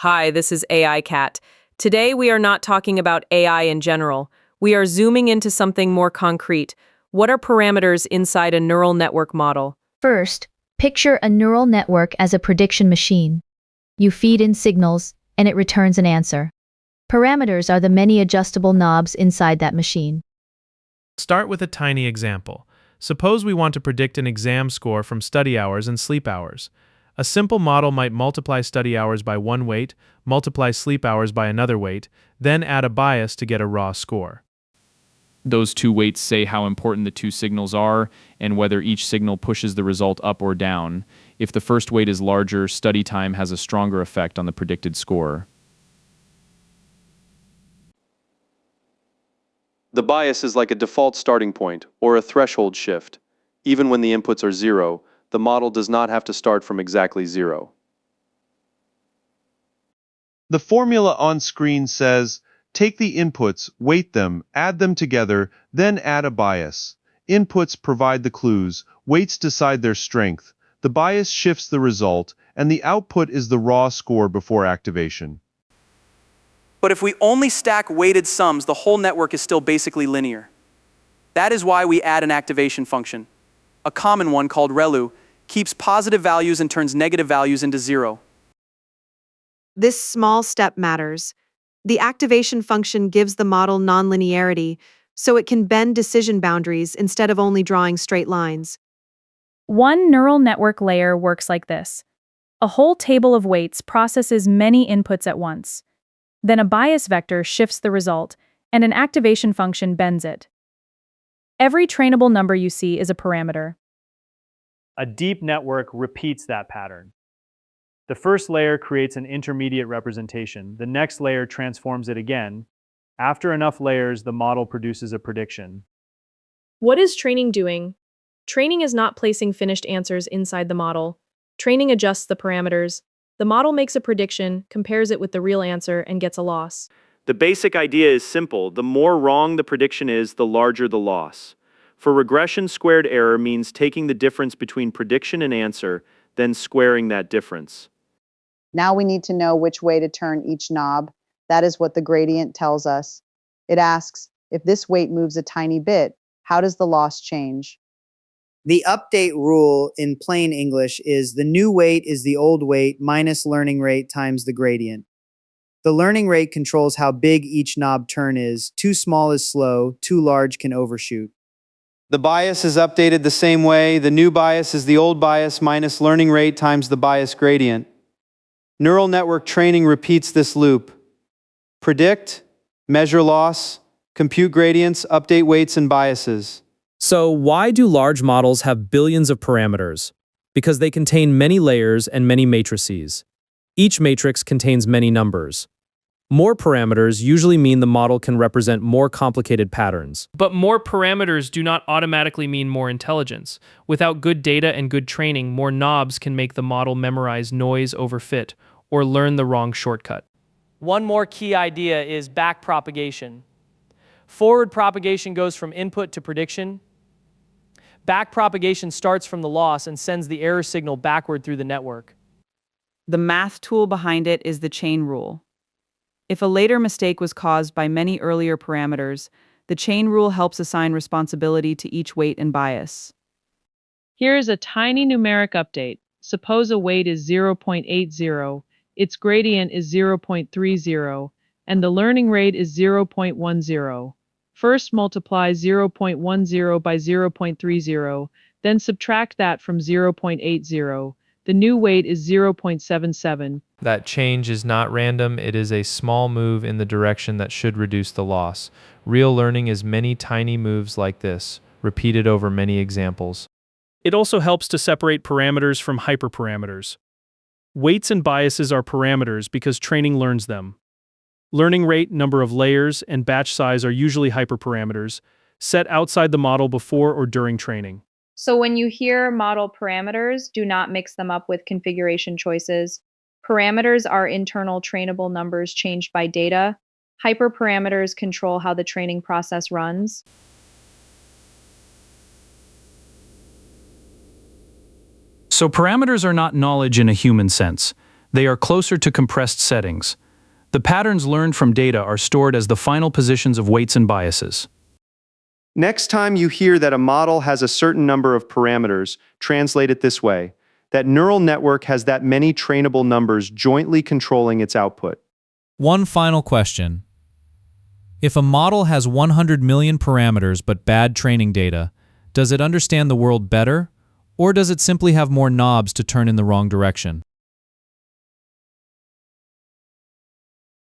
Hi, this is AI Cat. Today we are not talking about AI in general. We are zooming into something more concrete. What are parameters inside a neural network model? First, picture a neural network as a prediction machine. You feed in signals, and it returns an answer. Parameters are the many adjustable knobs inside that machine. Start with a tiny example. Suppose we want to predict an exam score from study hours and sleep hours. A simple model might multiply study hours by one weight, multiply sleep hours by another weight, then add a bias to get a raw score. Those two weights say how important the two signals are and whether each signal pushes the result up or down. If the first weight is larger, study time has a stronger effect on the predicted score. The bias is like a default starting point, or a threshold shift. Even when the inputs are zero, the model does not have to start from exactly zero. The formula on screen says, take the inputs, weight them, add them together, then add a bias. Inputs provide the clues, weights decide their strength, the bias shifts the result, and the output is the raw score before activation. But if we only stack weighted sums, the whole network is still basically linear. That is why we add an activation function. A common one called ReLU keeps positive values and turns negative values into zero. This small step matters. The activation function gives the model nonlinearity, so it can bend decision boundaries instead of only drawing straight lines. One neural network layer works like this. A whole table of weights processes many inputs at once. Then a bias vector shifts the result, and an activation function bends it. Every trainable number you see is a parameter. A deep network repeats that pattern. The first layer creates an intermediate representation. The next layer transforms it again. After enough layers, the model produces a prediction. What is training doing? Training is not placing finished answers inside the model. Training adjusts the parameters. The model makes a prediction, compares it with the real answer, and gets a loss. The basic idea is simple. The more wrong the prediction is, the larger the loss. For regression, squared error means taking the difference between prediction and answer, then squaring that difference. Now we need to know which way to turn each knob. That is what the gradient tells us. It asks, if this weight moves a tiny bit, how does the loss change? The update rule in plain English is the new weight is the old weight minus learning rate times the gradient. The learning rate controls how big each knob turn is. Too small is slow, too large can overshoot. The bias is updated the same way. The new bias is the old bias minus learning rate times the bias gradient. Neural network training repeats this loop. Predict, measure loss, compute gradients, update weights and biases. So why do large models have billions of parameters? Because they contain many layers and many matrices. Each matrix contains many numbers. More parameters usually mean the model can represent more complicated patterns. But more parameters do not automatically mean more intelligence. Without good data and good training, more knobs can make the model memorize noise over fit or learn the wrong shortcut. One more key idea is backpropagation. Forward propagation goes from input to prediction. Backpropagation starts from the loss and sends the error signal backward through the network. The math tool behind it is the chain rule. If a later mistake was caused by many earlier parameters, the chain rule helps assign responsibility to each weight and bias. Here is a tiny numeric update. Suppose a weight is 0.80, its gradient is 0.30, and the learning rate is 0.10. First multiply 0.10 by 0.30, then subtract that from 0.80. The new weight is 0.77. That change is not random, it is a small move in the direction that should reduce the loss. Real learning is many tiny moves like this, repeated over many examples. It also helps to separate parameters from hyperparameters. Weights and biases are parameters because training learns them. Learning rate, number of layers, and batch size are usually hyperparameters, set outside the model before or during training. So when you hear model parameters, do not mix them up with configuration choices. Parameters are internal trainable numbers changed by data. Hyperparameters control how the training process runs. So parameters are not knowledge in a human sense. They are closer to compressed settings. The patterns learned from data are stored as the final positions of weights and biases. Next time you hear that a model has a certain number of parameters, translate it this way: that neural network has that many trainable numbers jointly controlling its output. One final question. If a model has 100 million parameters but bad training data, does it understand the world better, or does it simply have more knobs to turn in the wrong direction?